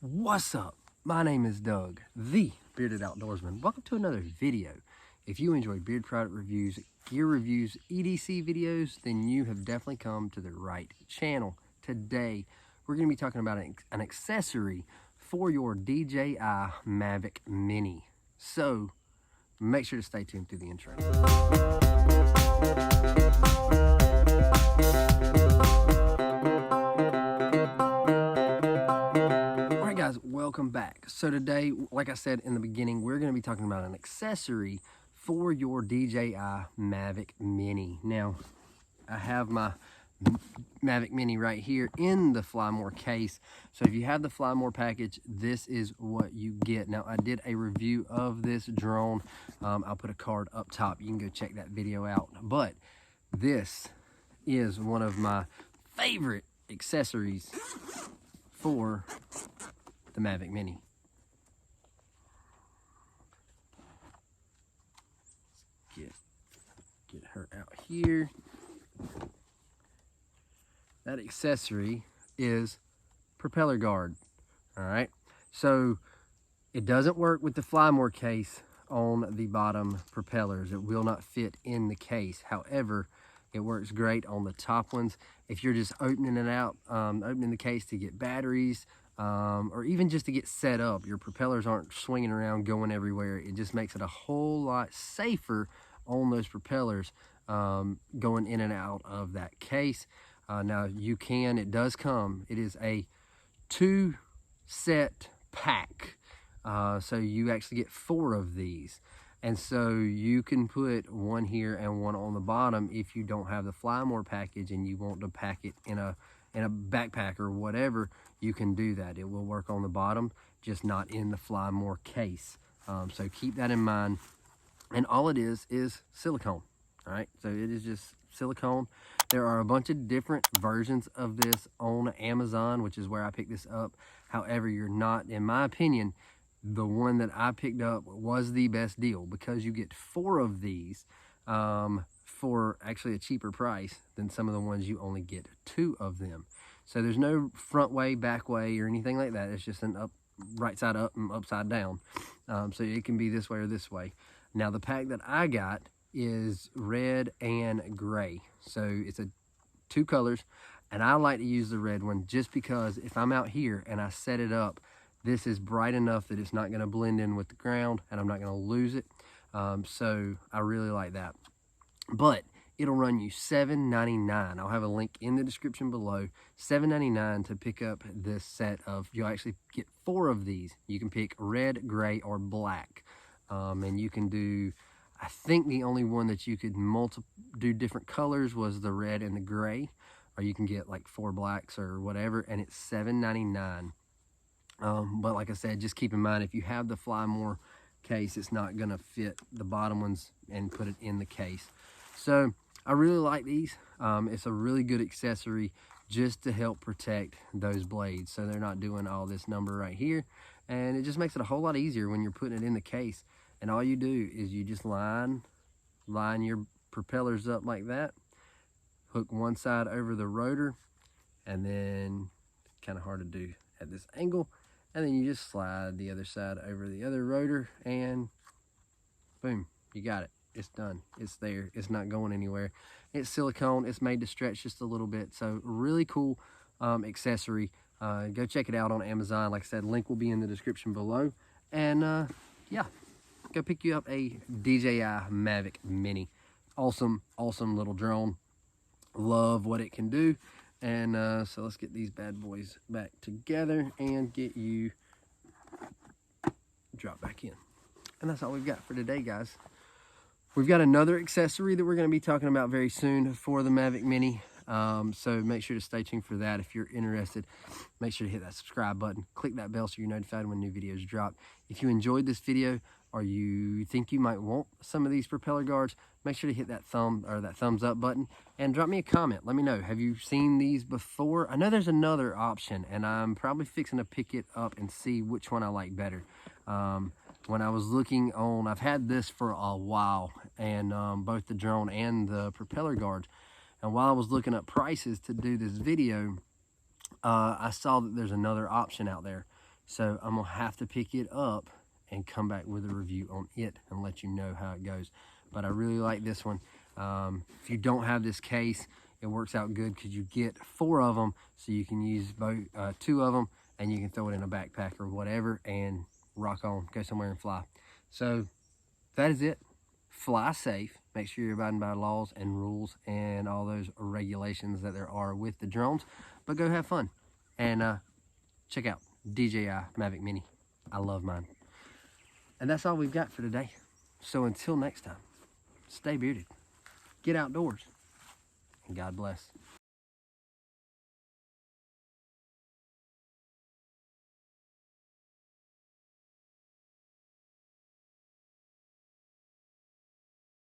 What's up? My name is Doug, the Bearded Outdoorsman. Welcome to another video. If you enjoy beard product reviews, gear reviews, EDC videos, then you have definitely come to the right channel. Today, we're going to be talking about an accessory for your DJI Mavic Mini. So, make sure to stay tuned through the intro. Welcome back. So today, like I said in the beginning, we're going to be talking about an accessory for your DJI Mavic Mini. Now, I have my Mavic Mini right here in the Fly More case. So if you have the Fly More package, this is what you get. Now, I did a review of this drone. I'll put a card up top. You can go check that video out. But this is one of my favorite accessories for the Mavic Mini. Get her out here. That accessory is propeller guard. All right, so it doesn't work with the Fly More case on the bottom propellers. It will not fit in the case. However, it works great on the top ones. If you're just opening it out, opening the case to get batteries, or even just to get set up, your propellers aren't swinging around going everywhere. It just makes it a whole lot safer on those propellers going in and out of that case. Now it does come, it is a 2-set pack. So you actually get 4 of these. And so you can put one here and one on the bottom if you don't have the Fly More package and you want to pack it in a backpack or whatever. You can do that. It will work on the bottom, just not in the Fly More case. So keep that in mind. And all it is silicone. All right, so it is just silicone. There are a bunch of different versions of this on Amazon, which is where I picked this up. However, you're not, in my opinion, the one that I picked up was the best deal because you get 4 of these for actually a cheaper price than some of the ones you only get 2 of them. So there's no front way, back way, or anything like that. It's just an right side up and upside down. So it can be this way or this way. Now the pack that I got is red and gray. So it's 2 colors, and I like to use the red one just because if I'm out here and I set it up, this is bright enough that it's not going to blend in with the ground and I'm not going to lose it. So I really like that. But it'll run you $7.99. I'll have a link in the description below. $7.99 to pick up this set of, you'll actually get 4 of these. You can pick red, gray, or black. And you can do, I think the only one that you could do different colors was the red and the gray. Or you can get like 4 blacks or whatever, and it's $7.99. But like I said, just keep in mind, if you have the Fly More case, it's not going to fit the bottom ones and put it in the case. So I really like these. It's a really good accessory just to help protect those blades so they're not doing all this number right here. And it just makes it a whole lot easier when you're putting it in the case. And all you do is you just line your propellers up like that, hook one side over the rotor, and then kind of hard to do at this angle, and then you just slide the other side over the other rotor, and boom, you got it. It's done. It's there. It's not going anywhere. It's silicone. It's made to stretch just a little bit. So really cool accessory. Go check it out on Amazon. Like I said, link will be in the description below. And yeah, go pick you up a DJI Mavic Mini. Awesome, awesome little drone. Love what it can do. And so let's get these bad boys back together and get you dropped back in. And that's all we've got for today, guys. We've got another accessory that we're going to be talking about very soon for the Mavic Mini. So make sure to stay tuned for that. If you're interested, make sure to hit that subscribe button. Click that bell so you're notified when new videos drop. If you enjoyed this video or you think you might want some of these propeller guards, make sure to hit that thumbs up button and drop me a comment. Let me know. Have you seen these before? I know there's another option, and I'm probably fixing to pick it up and see which one I like better. When I was looking on, I've had this for a while, and both the drone and the propeller guards. And while I was looking up prices to do this video, I saw that there's another option out there. So I'm gonna have to pick it up and come back with a review on it and let you know how it goes. But I really like this one. If you don't have this case, it works out good because you get 4 of them, so you can use both 2 of them, and you can throw it in a backpack or whatever and rock on, go somewhere and fly. So that is it. Fly safe. Make sure you're abiding by laws and rules and all those regulations that there are with the drones. But go have fun and check out DJI Mavic Mini. I love mine. And that's all we've got for today. So until next time, stay bearded, get outdoors, and God bless.